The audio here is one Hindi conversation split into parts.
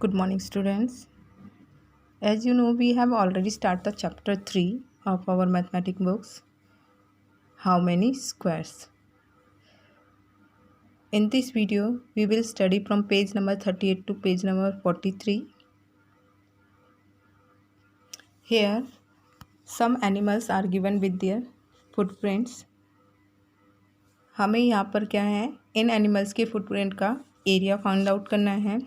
Good morning, students. As you know, we have already started the chapter 3 of our mathematics books. How many squares? In this video, we will study from page number 38 to page number 43. Here, some animals are given with their footprints. हमें यहाँ पर क्या है, इन एनिमल्स के फुटप्रिंट का एरिया फाइंड आउट करना है.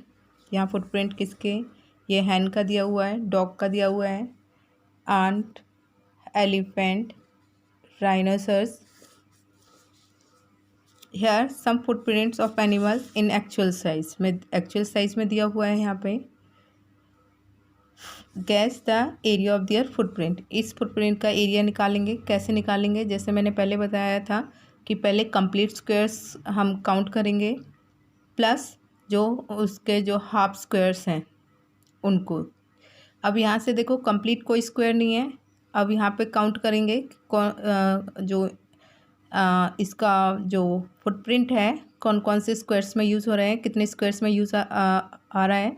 यहाँ फुटप्रिंट किसके, ये हैन का दिया हुआ है, डॉग का दिया हुआ है, ant, elephant, rhinoceros. Here some footprints of animals in actual size में दिया हुआ है. यहाँ पे guess the area of their footprint. इस फुटप्रिंट का एरिया निकालेंगे. कैसे निकालेंगे? जैसे मैंने पहले बताया था कि पहले कंप्लीट स्क्वायर्स हम काउंट करेंगे प्लस जो उसके जो हाफ स्क्वायर्स हैं उनको. अब यहाँ से देखो कंप्लीट कोई स्क्वायर नहीं है. अब यहाँ पे काउंट करेंगे जो इसका जो फुटप्रिंट है कौन कौन से स्क्वायर्स में यूज़ हो रहे हैं, कितने स्क्वायर्स में यूज़ आ रहा है.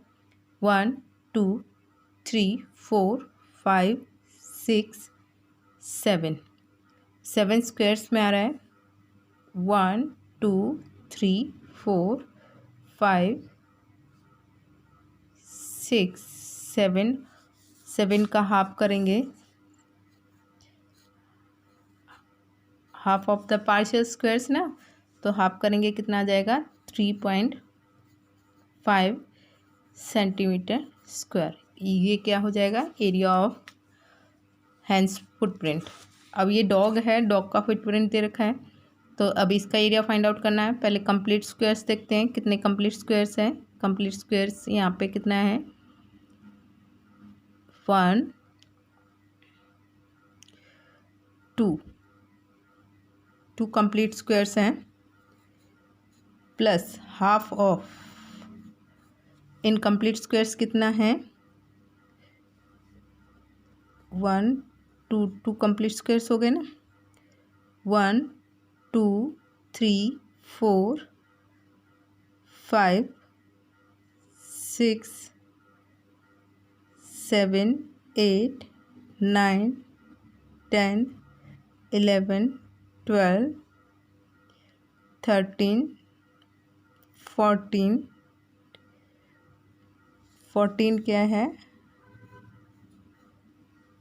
1 2 3 4 5 6 7 स्क्वायर्स में आ रहा है. 1 2 3 4 5 6 7 का हाफ करेंगे. Half of the partial squares ना, तो हाफ करेंगे कितना आ जाएगा 3.5 सेंटीमीटर स्क्वायर. ये क्या हो जाएगा, एरिया ऑफ हैंड्स फुटप्रिंट. अब ये डॉग है, डॉग का फुटप्रिंट दे रखा है, तो अब इसका एरिया फाइंड आउट करना है. पहले कंप्लीट स्क्वायर्स देखते हैं कितने कंप्लीट स्क्वायर्स हैं. कंप्लीट स्क्वायर्स यहाँ पे कितना है 1 2 कंप्लीट स्क्वायर्स हैं plus half of incomplete squares कितना है 1 2 कंप्लीट स्क्वायर्स हो गए ना. 1 2 3 4 5 6 7 8 9 10 11 12 13 14 क्या है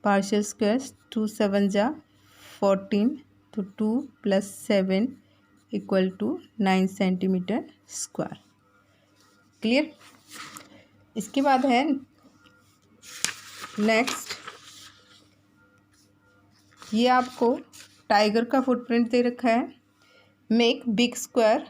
पार्शियल स्क्वायर्स. 2 7 जा 14, तो 2 + 7 = 9 सेंटीमीटर स्क्वायर. क्लियर. इसके बाद है नेक्स्ट, ये आपको टाइगर का फुटप्रिंट दे रखा है. Make big square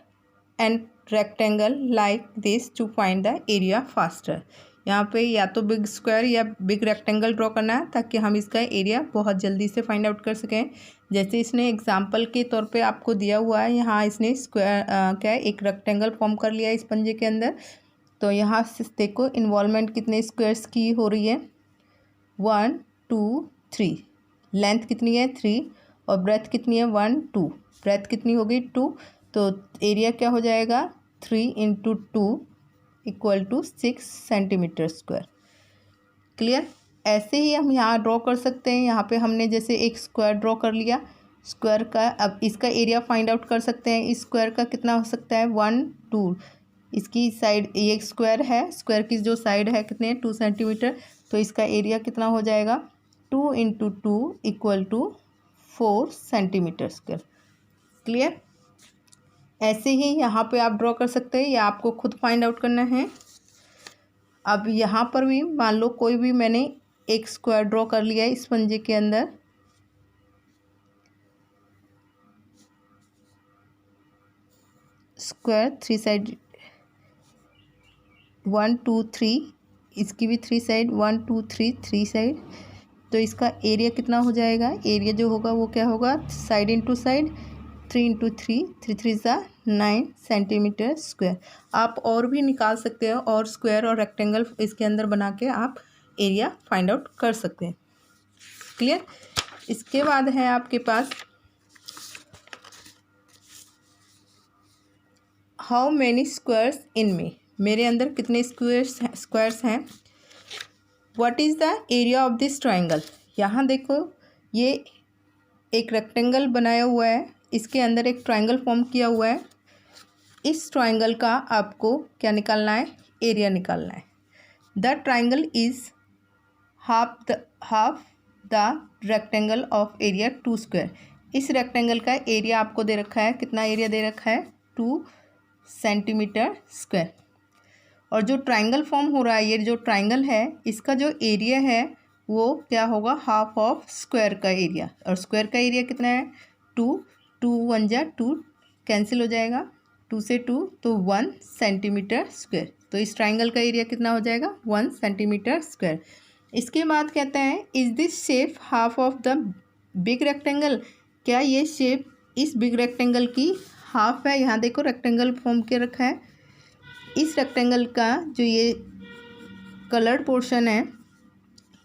and rectangle like this to find the area faster. यहाँ पे या तो बिग स्क्वायर या बिग रेक्टेंगल ड्रॉ करना है ताकि हम इसका एरिया बहुत जल्दी से फाइंड आउट कर सकें. जैसे इसने एग्जांपल के तौर पे आपको दिया हुआ है, यहाँ इसने स्क्वायर क्या है एक रेक्टेंगल फॉर्म कर लिया इस पंजे के अंदर. तो यहाँ से देखो इन्वॉल्वमेंट कितने स्क्वायर्स की हो रही है 1 2 3. लेंथ कितनी है 3 और ब्रेथ कितनी है 1 2. ब्रेथ कितनी होगी 2, तो एरिया क्या हो जाएगा 3 × 2 = 6 सेंटीमीटर स्क्वायर. क्लियर. ऐसे ही हम यहाँ ड्रॉ कर सकते हैं. यहाँ पे हमने जैसे एक स्क्वायर ड्रॉ कर लिया स्क्वायर का. अब इसका एरिया फाइंड आउट कर सकते हैं. इस स्क्वायर का कितना हो सकता है 1 2. इसकी साइड, ये स्क्वायर है, स्क्वायर की जो साइड है कितने 2 सेंटीमीटर, तो इसका एरिया कितना हो जाएगा 2 × 2 = 4 सेंटीमीटर स्क्वायर. क्लियर. ऐसे ही यहाँ पे आप ड्रॉ कर सकते हैं या आपको खुद फाइंड आउट करना है. अब यहाँ पर भी मान लो कोई भी मैंने एक स्क्वायर ड्रॉ कर लिया है इस पंजे के अंदर. स्क्वायर 3 साइड 1 2 3, इसकी भी 3 साइड 1 2 3 3 साइड. तो इसका एरिया कितना हो जाएगा, एरिया जो होगा वो क्या होगा side into side 3 × 3 3 3 = 9 centimetre square. आप और भी निकाल सकते हो और स्क्वायर और रेक्टेंगल इसके अंदर बना के आप एरिया फाइंड आउट कर सकते हैं. क्लियर. इसके बाद है आपके पास हाउ मैनी स्क्वायर्स इन में. मेरे अंदर कितने स्क्वायर्स हैं। What is the area of this triangle. यहाँ देखो ये एक रेक्टेंगल बनाया हुआ है, इसके अंदर एक ट्राइंगल फॉर्म किया हुआ है। इस ट्राइंगल का आपको क्या निकालना है, एरिया निकालना है। The triangle is half the rectangle of area 2 square. इस रेक्टेंगल का एरिया आपको दे रखा है, कितना एरिया दे रखा है, 2 सेंटीमीटर स्क्वायर। और जो ट्राइंगल फॉर्म हो रहा है, ये जो ट्राइंगल है इसका जो एरिया है वो क्या होगा, हाफ ऑफ स्क्वायर का एरिया। और स्क्वायर का एरिया कितना है, 2 1 जा 2 कैंसिल हो जाएगा, 2 से 2 तो 1 सेंटीमीटर स्क्वायर। तो इस ट्राइंगल का एरिया कितना हो जाएगा, 1 सेंटीमीटर स्क्वायर। इसके बाद कहते हैं is this shape half of the big rectangle. क्या ये शेप इस बिग रेक्टेंगल की हाफ है। यहाँ देखो रेक्टेंगल फॉर्म के रखा है, इस रेक्टेंगल का जो ये कलर्ड पोर्शन है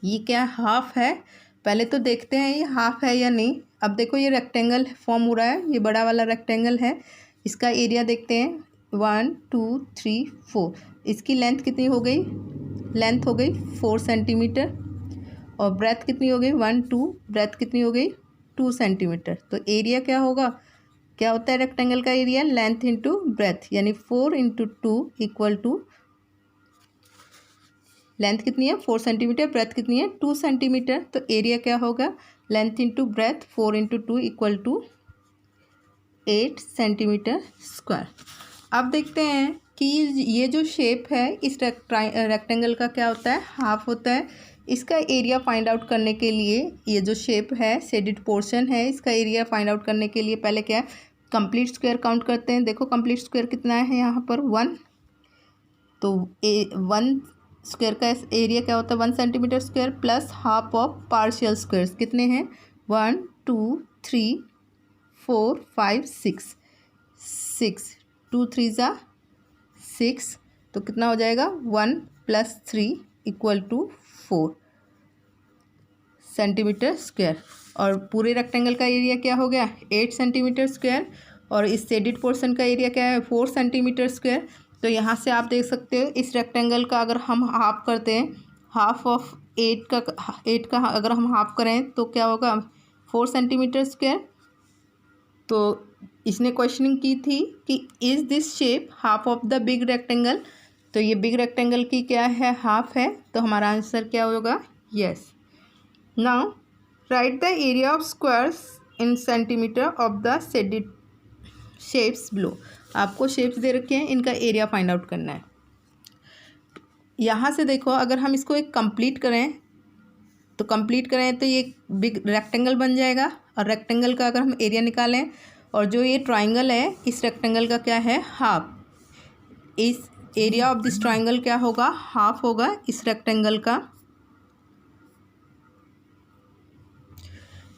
ये क्या हाफ है। पहले तो देखते हैं ये हाफ है या नहीं। अब देखो ये रेक्टेंगल फॉर्म हो रहा है, ये बड़ा वाला रेक्टेंगल है, इसका एरिया देखते हैं 1 2 3 4। इसकी लेंथ कितनी हो गई, लेंथ हो गई 4 सेंटीमीटर और ब्रेथ कितनी हो गई 1 2, ब्रेथ कितनी हो गई 2 सेंटीमीटर। तो एरिया क्या होगा, क्या होता है रेक्टेंगल का एरिया, लेंथ इंटू ब्रेथ, यानी 4 इंटू 2 इक्वल टू, लेंथ कितनी है 4 सेंटीमीटर, ब्रेथ कितनी है 2 सेंटीमीटर। तो एरिया क्या होगा, length into breadth 4 into 2 equal to 8 centimetre square. अब देखते हैं कि ये जो शेप है इस रेक्टेंगल का क्या होता है, हाफ होता है। इसका एरिया फाइंड आउट करने के लिए, ये जो शेप है शेडेड पोर्शन है, इसका एरिया फाइंड आउट करने के लिए पहले क्या है, कंप्लीट स्क्वायर काउंट करते हैं। देखो कंप्लीट स्क्वायर कितना है यहाँ पर 1, तो 1 स्क्वायर का एरिया क्या होता है 1 centimetre square plus half of partial squares कितने हैं 1 2 3 4 5 6 2 3 ज़ा 6, तो कितना हो जाएगा 1 + 3 = 4 सेंटीमीटर स्क्वायर। और पूरे रेक्टेंगल का एरिया क्या हो गया 8 सेंटीमीटर स्क्वायर और इस शेडेड पोर्शन का एरिया क्या है 4 सेंटीमीटर स्क्वायर। तो यहाँ से आप देख सकते हो इस रेक्टेंगल का अगर हम हाफ करते हैं, हाफ ऑफ 8 का अगर हम हाफ करें तो क्या होगा 4 सेंटीमीटर स्क्वायर। तो इसने क्वेश्चनिंग की थी कि is this shape half of the big rectangle. तो ये बिग रेक्टेंगल की क्या है हाफ है, तो हमारा आंसर क्या होगा yes. Now right the area of squares in centimetre of the shaded shapes below. आपको शेप्स दे रखे हैं, इनका एरिया फाइंड आउट करना है। यहाँ से देखो अगर हम इसको एक कंप्लीट करें तो ये बिग रेक्टेंगल बन जाएगा और रेक्टेंगल का अगर हम एरिया निकालें और जो ये ट्राइंगल है इस रेक्टेंगल का क्या है हाफ, इस एरिया ऑफ दिस ट्राइंगल क्या होगा हाफ होगा इस रेक्टेंगल का।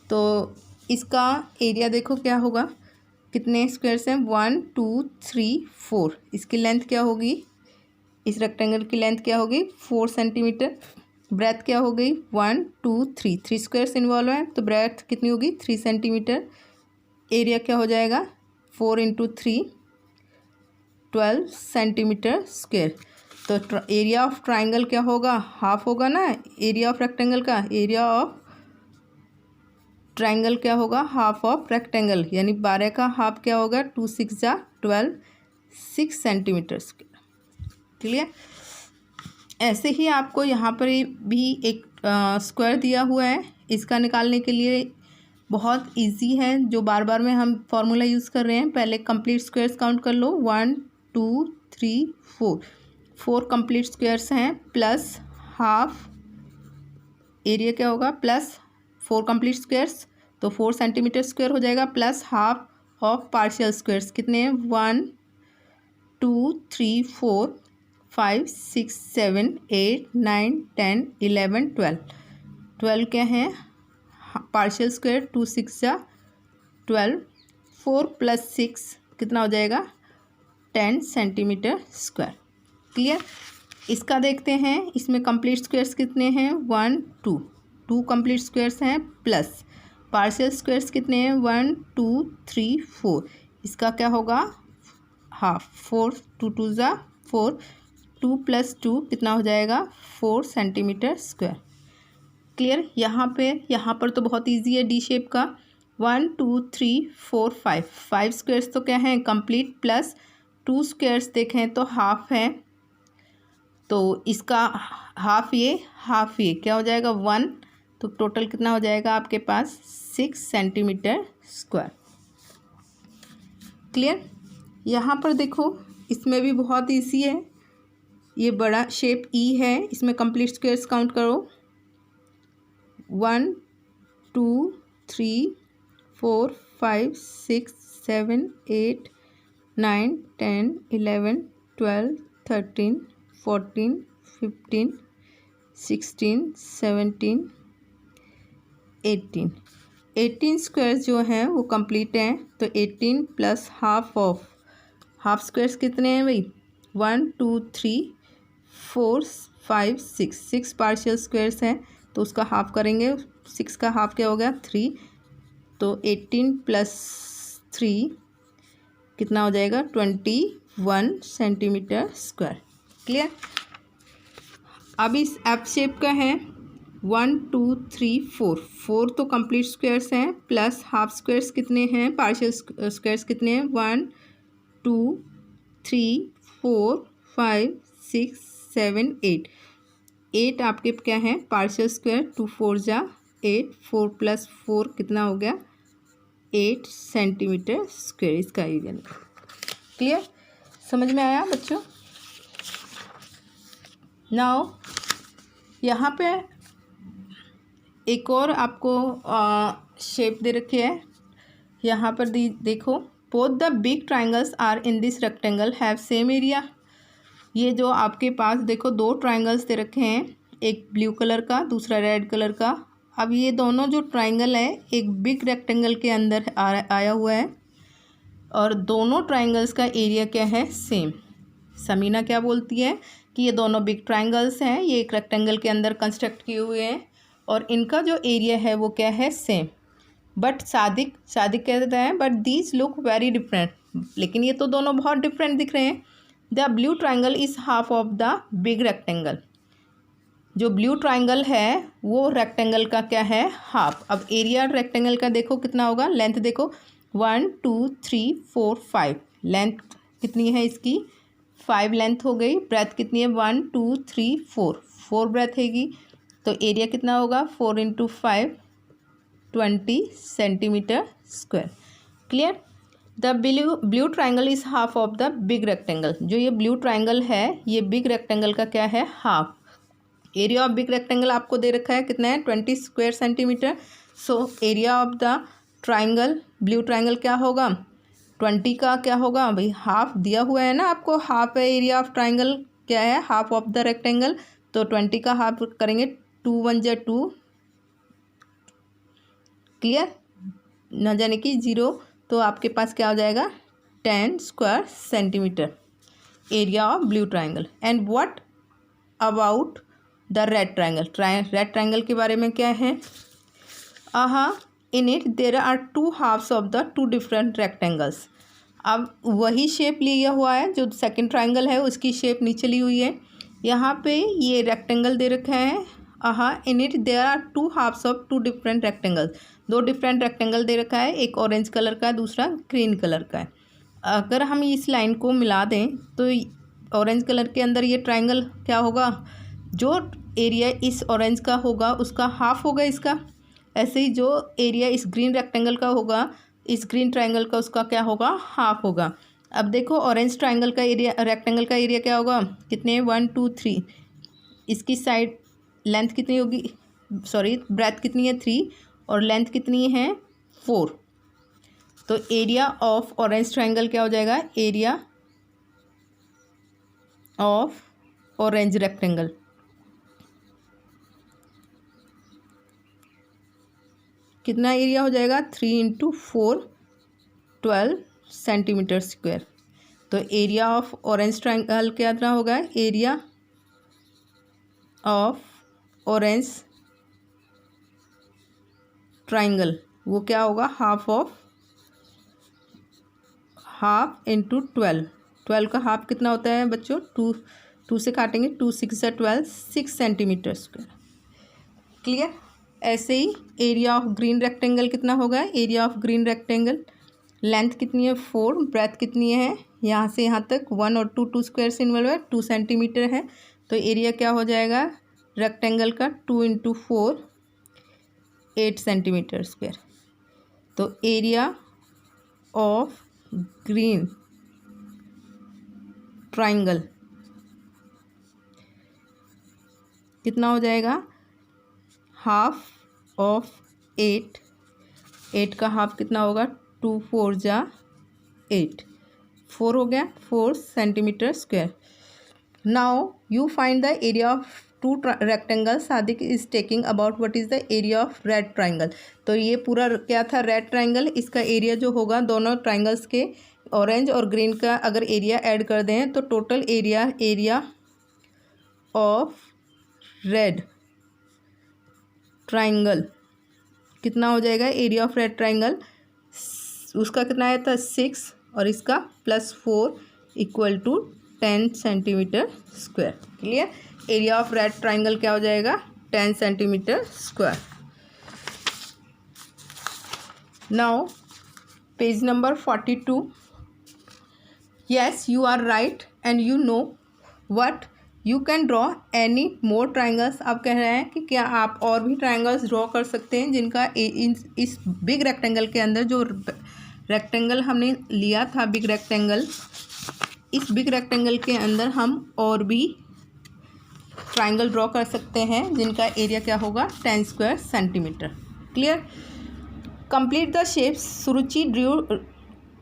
तो इसका एरिया देखो क्या होगा, कितने स्क्वायर्स हैं 1 2 3 4। इसकी लेंथ क्या होगी, इस रेक्टेंगल की लेंथ क्या होगी 4 सेंटीमीटर। ब्रेथ क्या हो गई 1 2 3 स्क्वायर्स इन्वॉल्व हैं तो ब्रेथ कितनी होगी 3 सेंटीमीटर। एरिया क्या हो जाएगा 4 × 3 12 सेंटीमीटर स्क्वायर। तो एरिया ऑफ ट्राइंगल क्या होगा हाफ होगा ना, एरिया ऑफ रेक्टेंगल का, एरिया ऑफ ट्राइंगल क्या होगा हाफ ऑफ रेक्टेंगल, यानी 12 का हाफ क्या होगा 2 6 ज़ा 12 6 सेंटीमीटर स्क्वायर। क्लियर। ऐसे ही आपको यहाँ पर भी एक स्क्वायर दिया हुआ है, इसका निकालने के लिए बहुत इजी है, जो बार बार में हम फॉर्मूला यूज़ कर रहे हैं। पहले कंप्लीट स्क्वायर्स काउंट कर लो 1 2 3 4 कंप्लीट स्क्वायर्स हैं प्लस हाफ, एरिया क्या होगा प्लस 4 कंप्लीट स्क्वायर्स तो 4 सेंटीमीटर स्क्वायर हो जाएगा plus half of partial squares कितने हैं 1 2 3 4 5 6 7 8 9 10 11 12 क्या है पार्शियल स्क्वायर 2 6 ज़ा 12 4 + 6 कितना हो जाएगा 10 सेंटीमीटर स्क्वायर। क्लियर। इसका देखते हैं, इसमें कंप्लीट स्क्वायर्स कितने हैं 1 2 कंप्लीट स्क्वायर्स हैं प्लस पार्शियल स्क्वायर्स कितने हैं 1 2 3 4। इसका क्या होगा हाफ 4 2 2 ज़ा 4 2 + 2 कितना हो जाएगा 4 सेंटीमीटर स्क्वायर। क्लियर। यहाँ पर तो बहुत इजी है डी शेप का। 1 2 3 4 5 स्क्वायर्स तो क्या हैं कंप्लीट, प्लस 2 स्क्वायर्स देखें तो हाफ है, तो इसका हाफ ये क्या हो जाएगा 1, तो टोटल कितना हो जाएगा आपके पास 6 सेंटीमीटर स्क्वायर। क्लियर। यहाँ पर देखो इसमें भी बहुत इजी है, ये बड़ा शेप ई है, इसमें कंप्लीट स्क्वायर्स काउंट करो 1 2 3 4 5 6 7 8 9 10 11 12 13 14 15 16 17 18 स्क्वायर्स जो हैं वो कंप्लीट हैं, तो 18 प्लस हाफ स्क्वायर्स कितने हैं भाई 1 2 3 4 5 6 पार्शियल स्क्वायर्स हैं, तो उसका हाफ करेंगे, 6 का हाफ क्या हो गया 3, तो 18 प्लस 3 कितना हो जाएगा 21 सेंटीमीटर स्क्वायर। क्लियर। अब इस एफ शेप का है 1 2 3 4 तो कंप्लीट स्क्वायर्स हैं, प्लस हाफ स्क्वायर्स कितने हैं पार्शियल स्क्वायर्स कितने हैं 1 2 3 4 5 6 7 8 आपके क्या हैं पार्शियल स्क्वायर, 2 4 जा 8, 4 + 4 कितना हो गया 8 सेंटीमीटर स्क्वायर इसका एरिया निकला। क्लियर। समझ में आया बच्चों। नाउ यहाँ पे एक और आपको शेप दे रखी है, यहाँ पर देखो both the big triangles are in this rectangle have same area. ये जो आपके पास देखो 2 ट्राइंगल्स दे रखे हैं, एक ब्लू कलर का दूसरा रेड कलर का। अब ये दोनों जो ट्राइंगल है एक बिग रेक्टेंगल के अंदर आया हुआ है, और दोनों ट्राइंगल्स का एरिया क्या है सेम। समीना क्या बोलती है कि ये दोनों बिग ट्राइंगल्स हैं, ये एक रेक्टेंगल के अंदर कंस्ट्रक्ट किए हुए हैं और इनका जो एरिया है वो क्या है सेम। बट सादिक कहते हैं but these look very different, लेकिन ये तो दोनों बहुत डिफरेंट दिख रहे हैं। The blue triangle is half of the big rectangle. जो ब्लू ट्राइंगल है वो रेक्टेंगल का क्या है हाफ। अब एरिया रेक्टेंगल का देखो कितना होगा, लेंथ देखो 1 2 3 4 5, लेंथ कितनी है इसकी 5 लेंथ हो गई, ब्रेथ कितनी है 1 2 3 4 ब्रेथ हैगी, तो एरिया कितना होगा 4 × 5 20 centimetre square. Clear. The blue triangle is half of the big rectangle. जो ये ब्लू ट्राइंगल है ये बिग रेक्टेंगल का क्या है half. Area of big rectangle आपको दे रखा है कितना है 20 square centimetre. So area of the triangle blue triangle क्या होगा 20 का क्या होगा भाई हाफ दिया हुआ है ना आपको, हाफ है एरिया ऑफ ट्राइंगल क्या है हाफ ऑफ द रेक्टेंगल, तो 20 का हाफ करेंगे 2 1 जा 2। क्लियर न जाने कि 0, तो आपके पास क्या हो जाएगा 10 square centimetre area of blue triangle. And what about the red triangle. Red triangle के बारे में क्या है, in it there are 2 halves of the 2 different rectangles. अब वही शेप लिया हुआ है जो सेकंड ट्राइंगल है उसकी शेप नीचे ली हुई है, यहाँ पे ये रेक्टेंगल दे रखा है। In it there are 2 halves of 2 different rectangles. 2 different rectangle दे रखा है, एक ऑरेंज कलर का है दूसरा ग्रीन कलर का है। अगर हम इस लाइन को मिला दें तो ऑरेंज कलर के अंदर ये ट्राइंगल क्या होगा, जो एरिया इस ऑरेंज का होगा उसका हाफ होगा इसका। ऐसे ही जो एरिया इस ग्रीन रेक्टेंगल का होगा इस ग्रीन ट्राइंगल का उसका क्या होगा हाफ होगा। अब देखो ऑरेंज ट्राइंगल का एरिया रेक्टेंगल का एरिया क्या होगा कितने 1 2 3, इसकी साइड लेंथ कितनी होगी सॉरी ब्रेथ कितनी है 3 और लेंथ कितनी है 4, तो एरिया ऑफ ऑरेंज ट्राइंगल क्या हो जाएगा एरिया ऑफ ऑरेंज रेक्टेंगल कितना एरिया हो जाएगा 3 × 4 12 सेंटीमीटर स्क्वायर। तो एरिया ऑफ ऑरेंज ट्राइंगल कितना होगा एरिया ऑफ ऑरेंज ट्राइंगल वो क्या होगा हाफ × 12। 12 का हाफ कितना होता है बच्चों 2 2 से काटेंगे, 2 6 12, 6 सेंटीमीटर स्क्वायर। क्लियर। ऐसे ही एरिया ऑफ ग्रीन रेक्टेंगल कितना होगा, area of green rectangle length कितनी है 4, ब्रेथ कितनी है यहाँ से यहाँ तक 1 और 2, 2 स्क्वायर से इन्वॉल्व है, 2 सेंटीमीटर है। तो एरिया क्या हो जाएगा रेक्टेंगल का 2 × 4 8 सेंटीमीटर स्क्वायर। तो एरिया ऑफ ग्रीन ट्राइंगल कितना हो जाएगा, हाफ ऑफ 8, 8 का हाफ कितना होगा 2 4 जा 8, 4 हो गया 4 centimetre square. Now you find the area of two rectangle. Sadiq is taking about what is the area of red triangle. तो ये पूरा क्या था रेड ट्राइंगल, इसका एरिया जो होगा दोनों ट्राइंगल्स के ऑरेंज और ग्रीन का अगर एरिया ऐड कर दें तो total area of red triangle कितना हो जाएगा, एरिया ऑफ रेड ट्राइंगल उसका कितना आया था 6 और इसका +4 = 10 centimetre square. Clear. Area of red triangle क्या हो जाएगा 10 centimetre square. Now page number 42। Yes you are right and you know what you can draw any more triangles. आप कह रहे हैं कि क्या आप और भी ट्राइंगल्स ड्रॉ कर सकते हैं जिनका इस बिग रेक्टेंगल के अंदर जो रेक्टेंगल हमने लिया था बिग रेक्टेंगल, इस बिग रेक्टेंगल के अंदर हम और भी ट्राइंगल ड्रॉ कर सकते हैं जिनका एरिया क्या होगा 10 square centimetre. Clear. Complete the shapes. Suruchi drew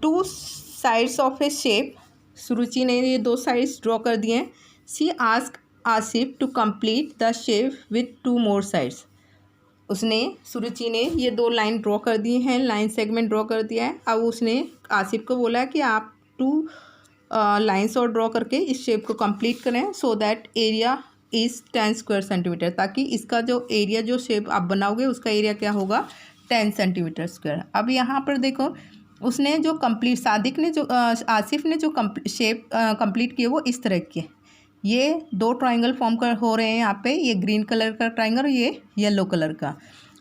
2 sides of a shape. Suruchi ने ये 2 साइड्स ड्रॉ कर दिए हैं। She ask Asif to complete the shape with 2 more sides. उसने सुरुचि ने ये 2 लाइन ड्रॉ कर दी हैं, लाइन सेगमेंट ड्रॉ कर दिया है। अब उसने आसिफ को बोला कि आप 2 लाइन्स और ड्रॉ करके इस शेप को कंप्लीट करें so that area is 10 square centimetre, ताकि इसका जो एरिया जो शेप आप बनाओगे उसका एरिया क्या होगा 10 सेंटीमीटर स्क्वायर। अब यहाँ पर देखो उसने जो कंप्लीट सादिक ने जो आसिफ ने जो शेप कंप्लीट किए वो इस तरह के ये 2 ट्राइंगल फॉर्म कर हो रहे हैं यहाँ पे, ये ग्रीन कलर का ट्राइंगल और ये येलो कलर का।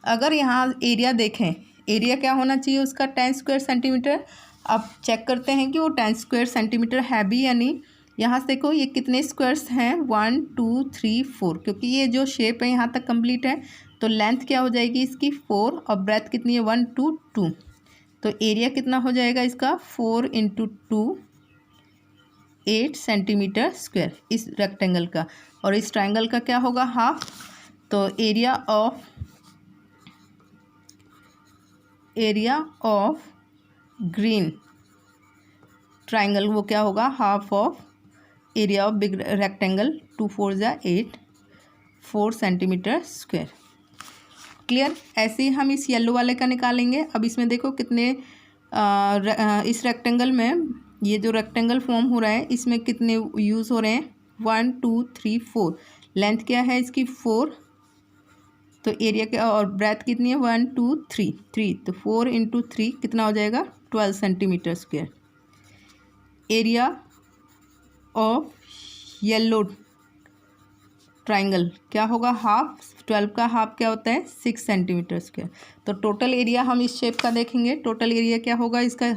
अगर यहाँ एरिया देखें, एरिया क्या होना चाहिए उसका 10 स्क्वायर सेंटीमीटर। अब चेक करते हैं कि वो 10 स्क्वायर सेंटीमीटर है भी या नहीं। यहाँ से देखो ये कितने स्क्वायर्स हैं 1 2 3 4, क्योंकि ये जो शेप है यहाँ तक कंप्लीट है। तो लेंथ क्या हो जाएगी इसकी 4 और ब्रेथ कितनी है 1 2 2। तो एरिया कितना हो जाएगा इसका 4 × 2 8 सेंटीमीटर स्क्वायर इस रेक्टेंगल का, और इस ट्राइंगल का क्या होगा हाफ। तो एरिया ऑफ ग्रीन ट्राइंगल वो क्या होगा half of area of big rectangle 2 4 जा 8 4 सेंटीमीटर स्क्वायर। क्लियर। ऐसे ही हम इस येलो वाले का निकालेंगे। अब इसमें देखो कितने इस रेक्टेंगल में ये जो रेक्टेंगल फॉर्म हो रहा है इसमें कितने यूज़ हो रहे हैं 1 2 3 4। लेंथ क्या है इसकी 4, तो एरिया क्या और ब्रेथ कितनी है 1 2 3 3, तो 4 × 3 कितना हो जाएगा 12 centimetre square. Area of yellow triangle क्या होगा हाफ, 12 का हाफ क्या होता है 6 सेंटीमीटर स्क्वायर। तो टोटल एरिया हम इस शेप का देखेंगे, टोटल एरिया क्या होगा इसका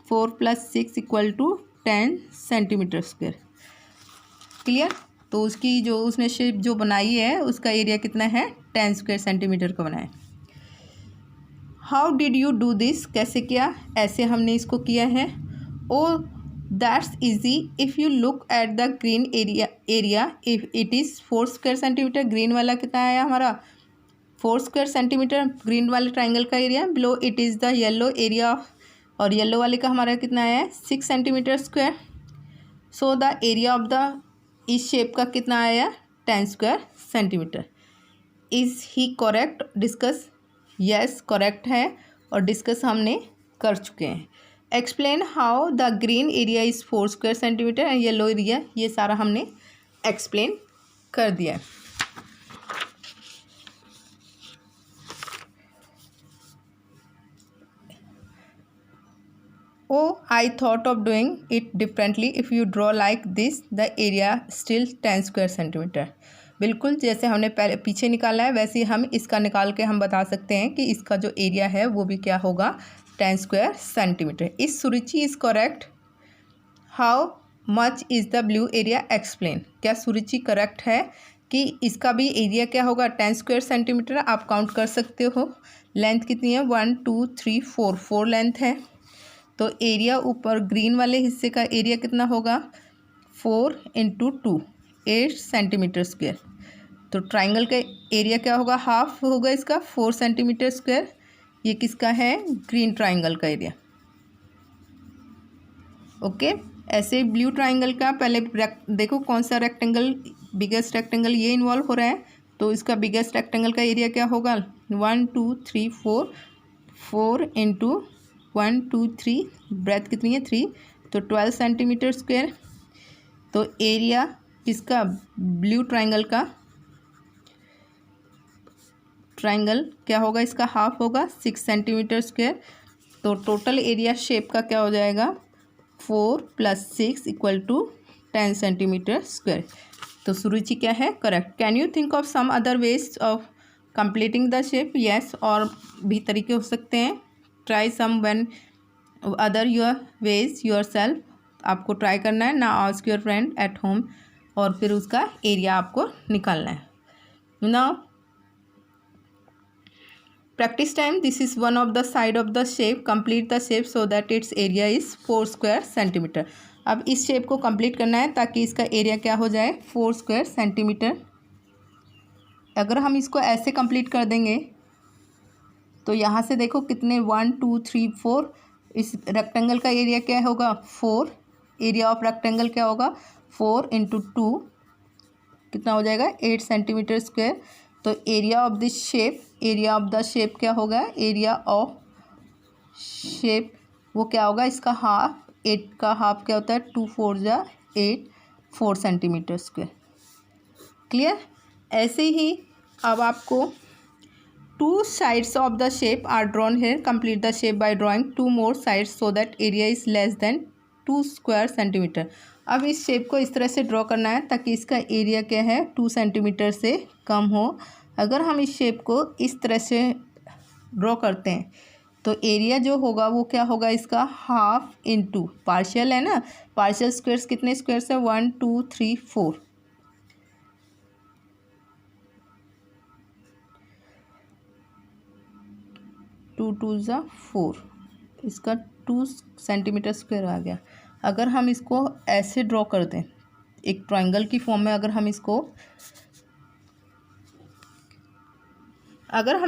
4 + 6 = 10 सेंटीमीटर स्क्वायर। क्लियर। तो उसकी जो उसने शेप जो बनाई है उसका एरिया कितना है 10 स्क्वायर सेंटीमीटर का बनाया। How did you do this, कैसे किया, ऐसे हमने इसको किया है। ओ that's easy if you look at the green area if it is 4 square centimetre. Green वाला कितना आया हमारा 4 स्क्वायर सेंटीमीटर ग्रीन वाले ट्राइंगल का area. Below it is the yellow area of, और येलो वाले का हमारा कितना आया है 6 centimetre square. So the area of the इस शेप का कितना आया 10 square centimetre. Is he correct, discuss. Yes correct है और डिस्कस हमने कर चुके हैं। Explain how the green area is 4 square centimetre and yellow area, ये सारा हमने एक्सप्लेन कर दिया है। I thought of doing it differently. If you draw like this, the area still 10 square centimetre. बिल्कुल जैसे हमने पहले पीछे निकाला है वैसे ही हम इसका निकाल के हम बता सकते हैं कि इसका जो एरिया है वो भी क्या होगा, 10 स्क्वायर सेंटीमीटर। इस Suruchi is correct. How much is the blue area explain. क्या सुरुचि करेक्ट है कि इसका भी एरिया क्या होगा, 10 स्क्वायर सेंटीमीटर। आप काउंट कर सकते हो। लेंथ कितनी है, 1 2 3 4, 4 लेंथ है। तो एरिया ऊपर ग्रीन वाले हिस्से का एरिया कितना होगा, 4 × 2, 8 सेंटीमीटर स्क्वायर। तो ट्राइंगल का एरिया क्या होगा, हाफ होगा इसका, 4 सेंटीमीटर स्क्वायर। ये किसका है, ग्रीन ट्राइंगल का एरिया। ओके, ऐसे ब्लू ट्राइंगल का पहले देखो कौन सा रेक्टेंगल, बिगेस्ट रेक्टेंगल ये इन्वॉल्व हो रहा है। तो इसका बिगेस्ट रेक्टेंगल का एरिया क्या होगा, 1 2 3 4, 4 × 1 2 3, ब्रेथ कितनी है 3, तो 12 सेंटीमीटर स्क्वायर। तो एरिया इसका ब्लू ट्राइंगल का क्या होगा, इसका हाफ होगा, 6 सेंटीमीटर स्क्वायर। तो टोटल एरिया शेप का क्या हो जाएगा, 4 + 6 = 10 सेंटीमीटर स्क्वायर। तो सुरुचि क्या है, correct. Can you think of some other ways of completing the shape. Yes, और भी तरीके हो सकते हैं। Try some when other your ways yourself. आपको ट्राई करना है ना, ask your friend at home, और फिर उसका एरिया आपको निकालना है। Now practice time. This is one of the side of the shape. Complete the shape so that its area is 4 square centimetre. अब इस शेप को कंप्लीट करना है ताकि इसका एरिया क्या हो जाए, 4 स्क्वायर सेंटीमीटर। अगर हम इसको ऐसे कंप्लीट कर देंगे तो यहाँ से देखो कितने 1 2 3 4, इस रेक्टेंगल का एरिया क्या होगा, 4। एरिया ऑफ रेक्टेंगल क्या होगा, 4 × 2 कितना हो जाएगा, 8 सेंटीमीटर स्क्वायर। तो area of this shape, area of the shape क्या होगा, एरिया ऑफ शेप वो क्या होगा, इसका हाफ, 8 का हाफ क्या होता है, 2 4 = 8, 4 सेंटीमीटर स्क्वायर। क्लियर। ऐसे ही अब आपको 2 sides of the shape are drawn here. Complete the shape by drawing 2 more sides so that area is less than 2 square centimeter. अब इस शेप को इस तरह से ड्रॉ करना है ताकि इसका एरिया क्या है, 2 सेंटीमीटर से कम हो। अगर हम इस शेप को इस तरह से ड्रॉ करते हैं तो एरिया जो होगा वो क्या होगा, इसका हाफ × पार्शियल है ना, पार्शियल स्क्वायर्स कितने स्क्वायर्स है, 1 2 3 4। 2 2 = 4, इसका 2 सेंटीमीटर स्क्वायर आ गया। अगर हम इसको ऐसे ड्रॉ कर दें एक ट्रायंगल की फॉर्म में, अगर हम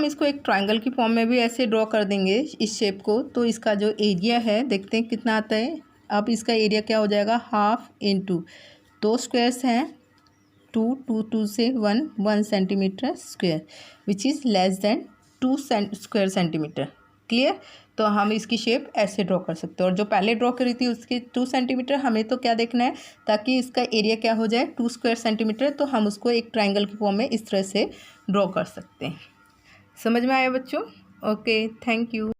इसको एक ट्रायंगल की फॉर्म में भी ऐसे ड्रॉ कर देंगे इस शेप को, तो इसका जो एरिया है देखते हैं कितना आता है। अब इसका एरिया क्या हो जाएगा, हाफ × 2 स्क्वायर्स हैं, 2 2 2 से 1 1 centimetre square, which is less than 2 square centimetre. Clear. तो हम इसकी शेप ऐसे ड्रॉ कर सकते हैं, और जो पहले ड्रॉ करी थी उसकी 2 सेंटीमीटर, हमें तो क्या देखना है ताकि इसका एरिया क्या हो जाए, 2 स्क्वायर सेंटीमीटर। तो हम उसको एक ट्रायंगल की फॉर्म में इस तरह से ड्रॉ कर सकते हैं। समझ में आया बच्चों। Okay, thank you.